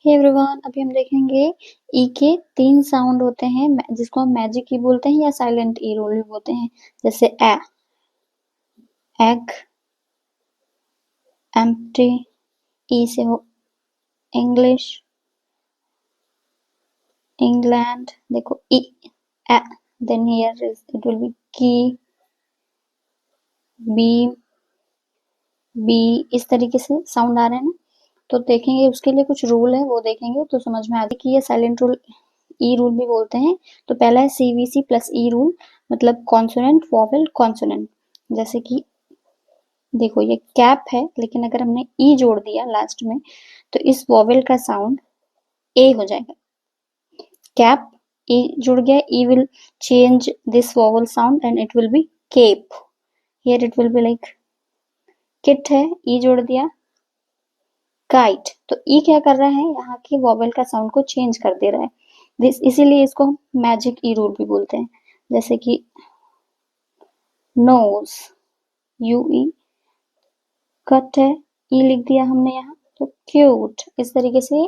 Hey everyone, अभी हम देखेंगे ई के 3 साउंड होते हैं जिसको हम मैजिक ई बोलते हैं या साइलेंट ई रोल भी बोलते हैं। जैसे ए, एग, एम्प्टी, ई से हो इंग्लिश, इंग्लैंड। देखो E, A, then here it will be key, B, B, इस तरीके से साउंड आ रहे हैं ना। तो देखेंगे उसके लिए कुछ रूल है, वो देखेंगे तो समझ में आ जाएगा कि ये साइलेंट रूल ई रूल भी बोलते हैं। तो पहला है सीवीसी प्लस ई रूल, मतलब कॉन्सोनेंट वॉवेल कॉन्सोनेंट। जैसे कि देखो ये कैप है, लेकिन अगर हमने ई जोड़ दिया लास्ट में तो इस वॉवेल का साउंड ए हो जाएगा। कैप ई जुड़ गया, E will change this vowel sound and it will be cape. Here it will be like kit है, ई जोड़ दिया काइट। तो ई क्या कर रहा है, यहाँ की वॉवेल का साउंड को चेंज कर दे रहा है, इसीलिए इसको हम मैजिक ई रूल भी बोलते हैं। जैसे कि नोज, यू ई, कट है, ई लिख दिया हमने यहाँ, तो क्यूट। इस तरीके से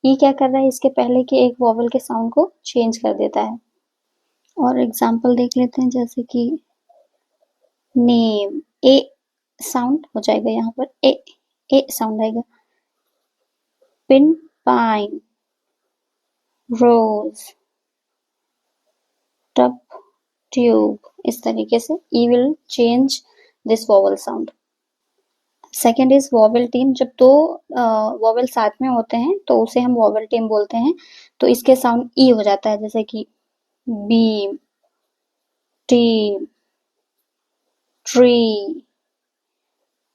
ई क्या कर रहा है, इसके पहले के एक वॉवेल के साउंड को चेंज कर देता है। और एग्जाम्पल देख लेते हैं, जैसे कि नेम, ए साउंड हो जाएगा, यहाँ पर ए साउंड आएगा। Pin, pine, rose, tub, tube. इस तरीके से E will change this vowel sound. Second is vowel team. जब दो वॉवेल साथ में होते हैं तो उसे हम वॉवेल टीम बोलते हैं। तो इसके साउंड ई हो जाता है, जैसे कि बीम, टीम, ट्री,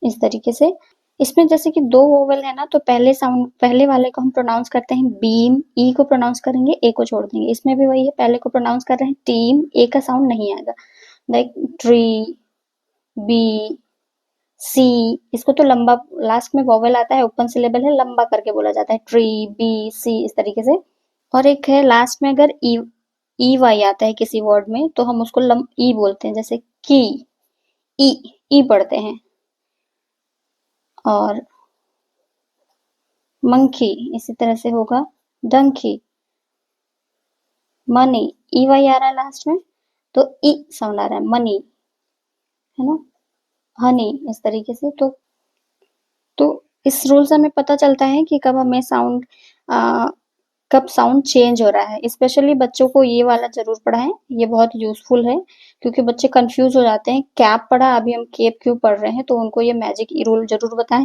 इस तरीके से। इसमें जैसे कि दो वोवेल है ना, तो पहले वाले को हम प्रोनाउंस करते हैं बीम, ई को प्रोनाउंस करेंगे, ए को छोड़ देंगे। इसमें भी वही है, पहले को प्रोनाउंस कर रहे हैं टीम, ए का साउंड नहीं आएगा। लाइक ट्री, बी, सी। इसको तो लंबा, लास्ट में वोवेल आता है, ओपन सिलेबल है, लंबा करके बोला जाता है, ट्री, बी, सी, इस तरीके से। और एक है लास्ट में अगर ई वाई आता है किसी वर्ड में तो हम उसको ई बोलते हैं, जैसे की, ई पढ़ते हैं। और मंकी इसी तरह से होगा, डंकी, मनी, ई वाई आ रहा है लास्ट में तो ई साउंड आ रहा है, मनी, है ना, हनी, इस तरीके से। तो इस रूल से हमें पता चलता है कि कब हमें साउंड कब साउंड चेंज हो रहा है। स्पेशली बच्चों को ये वाला जरूर पढ़ाएं, ये बहुत यूजफुल है, क्योंकि बच्चे कंफ्यूज हो जाते हैं। कैप पढ़ा, अभी हम केप क्यों पढ़ रहे हैं, तो उनको ये मैजिक ई रूल जरूर बताएं।